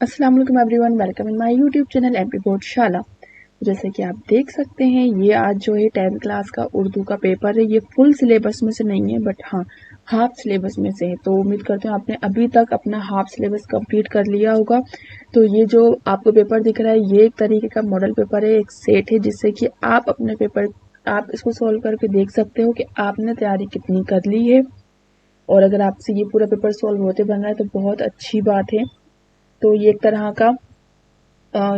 अस्सलाम वालेकुम everyone, welcome in my YouTube channel MP board शाला। जैसे कि आप देख सकते हैं, ये आज जो है 10th क्लास का उर्दू का पेपर है। ये फुल सिलेबस में से नहीं है, बट हाँ हाफ सिलेबस में से है। तो उम्मीद करते हैं आपने अभी तक अपना हाफ सिलेबस कंप्लीट कर लिया होगा। तो ये जो आपको पेपर दिख रहा है, ये एक तरीके का मॉडल पेपर है, एक सेट है, जिससे कि आप अपने पेपर आप इसको सोल्व करके देख सकते हो कि आपने तैयारी कितनी कर ली है। और अगर आपसे ये पूरा पेपर सोल्व होते बन रहा है तो बहुत अच्छी बात है। तो ये एक तरह का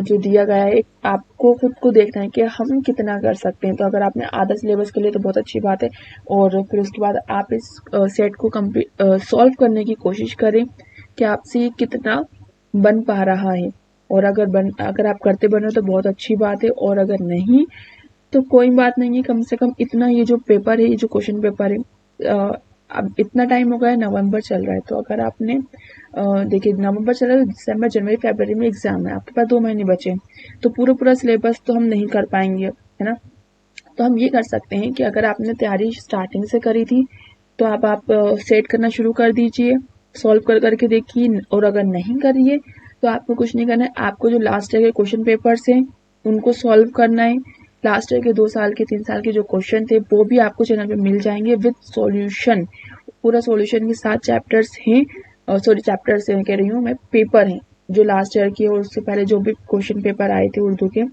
जो दिया गया है, आपको खुद को देखना है कि हम कितना कर सकते हैं। तो अगर आपने आधा सिलेबस कर लिया तो बहुत अच्छी बात है। और फिर उसके बाद आप इस सेट को कंप्लीट सॉल्व करने की कोशिश करें कि आपसे ये कितना बन पा रहा है। और अगर आप करते बन रहे हो तो बहुत अच्छी बात है, और अगर नहीं तो कोई बात नहीं है। कम से कम इतना, ये जो पेपर है, ये जो क्वेश्चन पेपर है, अब इतना टाइम हो गया है, नवंबर चल रहा है। तो अगर आपने देखिए नवंबर चल रहा है तो दिसंबर जनवरी फरवरी में एग्जाम है, आपके पास 2 महीने बचे हैं। तो पूरा सिलेबस तो हम नहीं कर पाएंगे, है ना। तो हम ये कर सकते हैं कि अगर आपने तैयारी स्टार्टिंग से करी थी तो आप सेट करना शुरू कर दीजिए, सॉल्व करके देखिए। और अगर नहीं करिए तो आपको कुछ नहीं करना है, आपको जो लास्ट ईयर के क्वेश्चन पेपर्स हैं उनको सॉल्व करना है। लास्ट ईयर के 2 साल के 3 साल के जो क्वेश्चन थे वो भी आपको चैनल पे मिल जाएंगे विद सॉल्यूशन। पूरा सॉल्यूशन के साथ चैप्टर्स हैं, चैप्टर्स कह रही हूँ मैं, पेपर हैं जो लास्ट ईयर के और उससे पहले जो भी क्वेश्चन पेपर आए थे उर्दू के,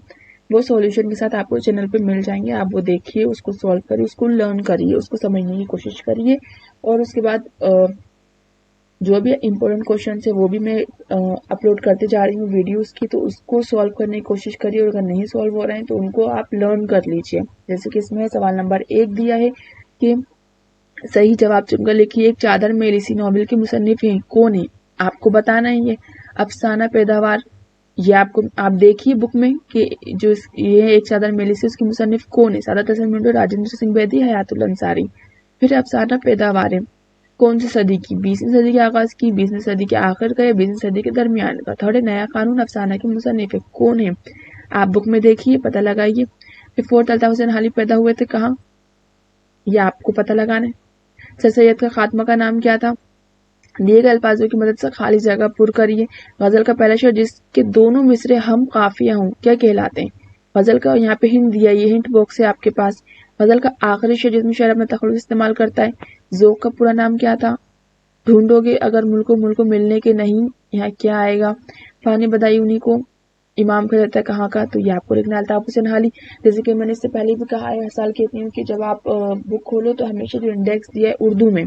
वो सॉल्यूशन के साथ आपको चैनल पे मिल जाएंगे। आप वो देखिए, उसको सॉल्व करिए, उसको लर्न करिए, उसको समझने की कोशिश करिए। और उसके बाद जो भी इम्पोर्टेंट क्वेश्चन है वो भी मैं अपलोड करते जा रही हूँ वीडियोस की, तो उसको सॉल्व करने की कोशिश करिए। और अगर नहीं सॉल्व हो रहे हैं तो उनको आप लर्न कर लीजिए। जैसे कि इसमें सवाल नंबर 1 दिया है कि सही जवाब चुनकर लिखिए, एक चादर में लिसी नॉवेल के मुसन्निफ हैं, कौन है? आपको बताना है ये अफसाना पैदावार। ये आप देखिए बुक में कि ये एक चादर में लिसी, उसकी मुसन्निफ कौन है? सादात हसन मिंटो, राजेंद्र सिंह बेदी, हयातुल अंसारी। फिर अफसाना पैदावार है कौन सी सदी की? 20वीं सदी के आगाज की, 20वीं सदी के आखिर का, या 20वीं सदी के दरमियान का। थोड़े नया कानून अफसाना के मुसन्निफ कौन है? आप बुक में देखिए, पता लगाइए। फिर फोर्थ अल्ताफ हुसैन हाली पैदा हुए थे कहाँ? ये आपको पता लगाना है। सर सैयद का खात्मा का नाम क्या था? दिए गए अल्फाजों की मदद से खाली जगह पुर करिए। गजल का पहला शेर जिसके दोनों मिसरे हम काफिया हों क्या कहलाते हैं? गजल का यहाँ पे हिंट दिया, ये हिंट बॉक्स है आपके पास। गजल का आखिरी शेर जिसमें शेर अपना तखल्लुस इस्तेमाल करता है, ज़ौक़ का पूरा नाम क्या था? ढूंढोगे अगर मुल्को मिलने के नहीं, यहाँ क्या आएगा? फानी बदाई उन्हीं को, इमाम का रहता है कहाँ का? तो ये आपको लिखना है अल्ताफ हुसैन हाली। जैसे कि मैंने इससे पहले भी कहा है, हर साल कहती हूँ कि जब आप बुक खोलो तो हमेशा जो इंडेक्स दिया है उर्दू में,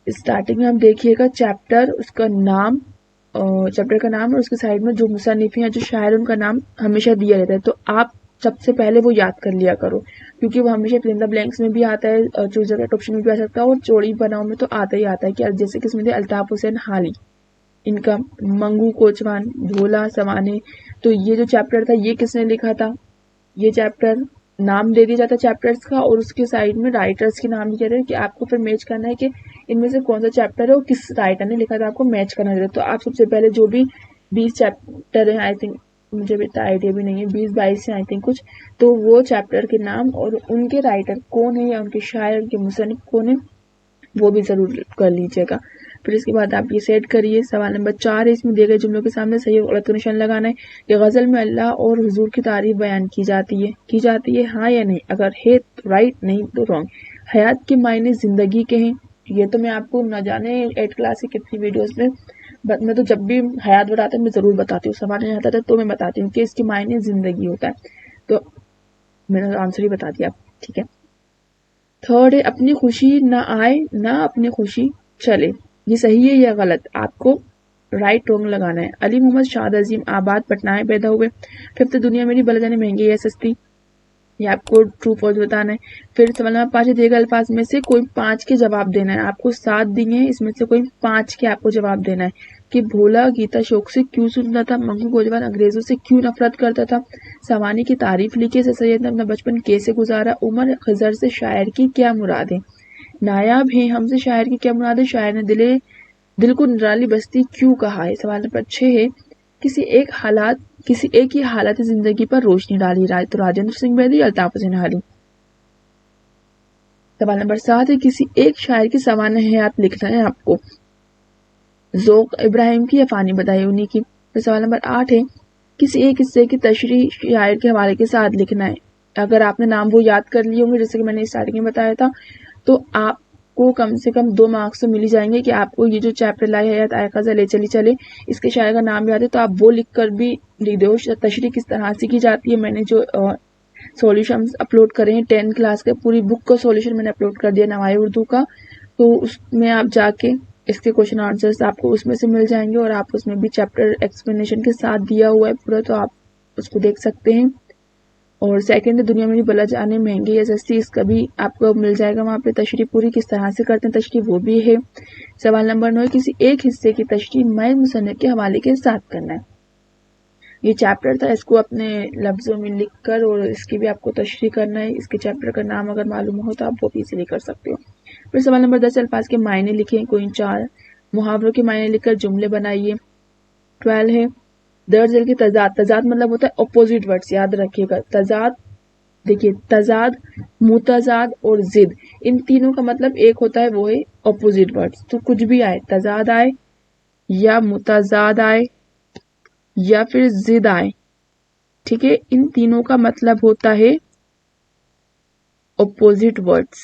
स्टार्टिंग में हम देखिएगा चैप्टर, उसका नाम, चैप्टर का नाम, और उसके साइड में जो मुसन्निफ हैं, जो शायर, उनका नाम हमेशा दिया रहता है। तो आप सबसे पहले वो याद कर लिया करो, क्योंकि वो हमेशा फिल इन द ब्लैंक्स में भी आता है, चूज द करेक्ट ऑप्शन में भी आ सकता है, और चौड़ी बनाओ में तो आता ही आता है। कि जैसे कि इसमें थे अल्ताफ हुसैन हाली, इनका मंगू कोचवान, भोला सवाने। तो ये जो चैप्टर था ये किसने लिखा था? ये चैप्टर, नाम दे दिया जाता है चैप्टर्स का, और उसके साइड में राइटर्स के नाम दिए जाते हैं कि आपको फिर मैच करना है कि इनमें से कौन सा चैप्टर है और किस राइटर ने लिखा था, आपको मैच करना है। तो आप सबसे पहले जो भी 20 चैप्टर है, आई थिंक, मुझे भी इतना आइडिया भी नहीं है, 20-22 है आई थिंक कुछ, तो वो चैप्टर के नाम और उनके राइटर कौन है, या उनके शायर, उनके मुसन्निफ कौन है, वो भी जरूर कर लीजिएगा। फिर इसके बाद आप ये सेट करिए। सवाल नंबर 4 है, इसमें दिए गए जुमलों के सामने सही और गलत का निशान लगाना है। कि गजल में अल्लाह और हुजूर की तारीफ बयान की जाती है हाँ या नहीं? अगर है तो राइट, नहीं तो रॉन्ग। हयात के मायने जिंदगी के हैं। ये तो मैं आपको न जाने 8 क्लास की कितनी वीडियोस में, मैं तो जब भी हयात बताते हैं मैं जरूर बताती हूँ, सवाल नहीं आता था तो मैं बताती हूँ कि इसके मायने जिंदगी होता है। तो मैंने आंसर ही बता दिया, ठीक है। थर्ड है, अपनी खुशी ना आए ना अपनी खुशी चले। ये सही है या गलत? आपको राइट रॉन्ग लगाना है। अली मोहम्मद शाद अजीम आबाद पटना में पैदा हुए। फिफ्थ, दुनिया मेरी भले जाने महंगी है सस्ती, ये आपको ट्रू फॉल्स बताना है। फिर सवाल नंबर 5, दिए गए अल्फाज में से कोई 5 के जवाब देना है। आपको 7 दिए हैं, इसमें से कोई 5 के आपको जवाब देना है। कि भोला गीता शौक से क्यों सुनता था? मंगू गोजवान अंग्रेजों से क्यों नफरत करता था? सवानी की तारीफ लिखी, से सैयद ने अपना बचपन कैसे गुजारा? उमर खजर से शायर की क्या मुराद है? नायाब है हमसे शायर की क्या मुराद है? शायर ने दिल को निराली बस्ती क्यों कहा है? सवाल नंबर 6 है, किसी एक ही हालत जिंदगी पर रोशनी डाली, तो राजेंद्र सिंह बेदी, अल्ताफ हुसैन हाली। सवाल नंबर 7 है, किसी एक शायर की सवाने हयात लिखना है आपको। ذوق ابراہیم کی یا فانی بدائی انہی کی۔ پھر سوال نمبر 8 ہے کسی ایک حصے کی تشریح شاعر کے حوالے کے ساتھ لکھنا ہے۔ اگر آپ نے نام وہ یاد کر لیے ہوں گے جیسے کہ میں نے اسٹارٹنگ میں بتایا تھا تو آپ کو کم سے کم 2 مارکس تو مل ہی جائیں گے کہ آپ کو یہ جو چیپٹر لائے حیات آئے خزاں لے چلی چلے اس کے شاعر کا نام یاد ہے تو آپ وہ لکھ کر بھی لکھ دو تشریح کس طرح سے کی جاتی ہے۔ میں نے جو سولوشنز اپلوڈ کرے ہیں 10 کلاس کے پوری بک کا سولوشن میں نے اپلوڈ کر دیا نوائی اردو کا، تو اس میں آپ جا کے اس کے کوشچن آنسرز آپ کو اس میں سے مل جائیں گے اور آپ اس میں بھی چیپٹر ایکسپلینیشن کے ساتھ دیا ہوا ہے پورا، تو آپ اس کو دیکھ سکتے ہیں۔ اور سیکنڈ دنیا میں بھی بلا جانے مہنگی SST اس کا بھی آپ کو مل جائے گا وہاں پہ تشریح پوری کس طرح سے کرتے ہیں تشریح وہ بھی ہے۔ سوال نمبر 9 کسی ایک حصے کی تشریح محض مصنف کے حوالے کے ساتھ کرنا ہے۔ یہ چیپٹر تھا، اس کو اپنے لفظوں میں لکھ کر اور اس کی بھی آپ کو تشریح کرنا ہے۔ اس کے چیپٹر کا نام اگر معلوم ہو تو آپ وہ بھی ایزیلی کر سکتے ہو۔ پھر سوال نمبر 10 الفاظ کے معنی لکھیں، کوئی 4 محاوروں کے معنی لکھ کر جملے بنائیے۔ 12 ہے درج ذیل کی تضاد، تضاد مطلب ہوتا ہے اپوزٹ ورڈز، یاد رکھیے گا تضاد، دیکھیے تضاد، متضاد اور ضد، ان تینوں کا مطلب ایک ہوتا ہے وہ ہے اپوزٹ ورڈز، تو کچھ بھی آئے تضاد آئے یا متضاد آئے یا پھر ضد آئے، ٹھیک ہے، ان تینوں کا مطلب ہوتا ہے اپوزٹ ورڈز،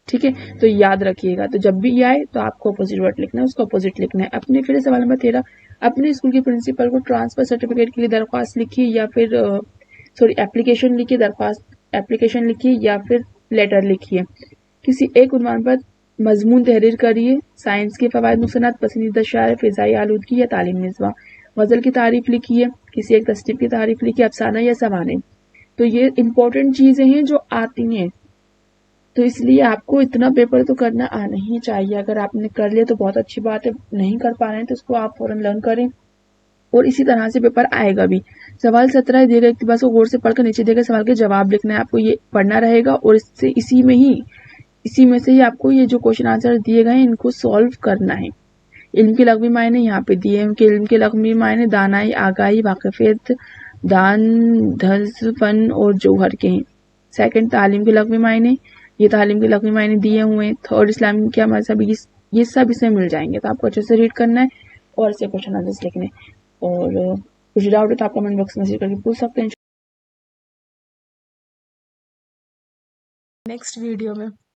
ٹھیک ہے، تو یاد رکھیے گا، تو جب بھی یہ آئے تو آپ کو اپوزٹ ورڈ لکھنا ہے، اس کو اپوزٹ لکھنا ہے۔ اپنے پھر سوال نمبر 13 اپنے اسکول کے پرنسپل کو ٹرانسفر سرٹیفکیٹ کے لیے درخواست لکھی یا پھر اپلیکیشن لکھی، درخواست اپلیکیشن لکھی یا پھر لیٹر لکھیے۔ کسی ایک عنوان پر مضمون تحریر کریے، سائنس کے فوائد نقصانات، پسندیدہ شاعر، فضائی آلودگی یا تعلیم نسواں، غزل کی تعریف لکھیے، کسی ایک تصنیف کی تعریف لکھیے، افسانہ یا سوانح۔ تو یہ امپورٹنٹ چیزیں ہیں جو آتی ہیں، تو اس لیے آپ کو اتنا پیپر تو کرنا آنا ہی چاہیے۔ اگر آپ نے کر لیا تو بہت اچھی بات ہے، نہیں کر پا رہے ہیں تو اس کو آپ فوراً لرن کریں اور اسی طرح سے پیپر آئے گا بھی۔ سوال 17 دیے گئے اقتباس کو غور سے پڑھ کر نیچے دیے گئے سوال کے جواب لکھنا ہے۔ آپ کو یہ پڑھنا رہے گا اور اسی میں سے ہی آپ کو یہ جو کوشچن آنسر دیے گئے ہیں ان کو سالو کرنا ہے۔ علم کے لغوی معنی یہاں پہ دیے ہیں کہ علم کے لغوی معنی دانائی، آگاہی، واقفیت، دان، دھز، فن اور جوہر کے ہیں۔ سیکنڈ تعلیم کے لغوی معنی، یہ تعلیم کے لغوی معنی دیے ہوئے ہیں۔ تھرڈ اسلام کیا مذہب، یہ سب اس میں مل جائیں گے، تو آپ کو اچھے سے ریڈ کرنا ہے اور اسے کوشچن آنسر لکھنے، اور کچھ ڈاؤٹ ہے تو آپ کمنٹ باکس میں میسج کر کے پوچھ سکتے ہیں نیکسٹ ویڈیو میں۔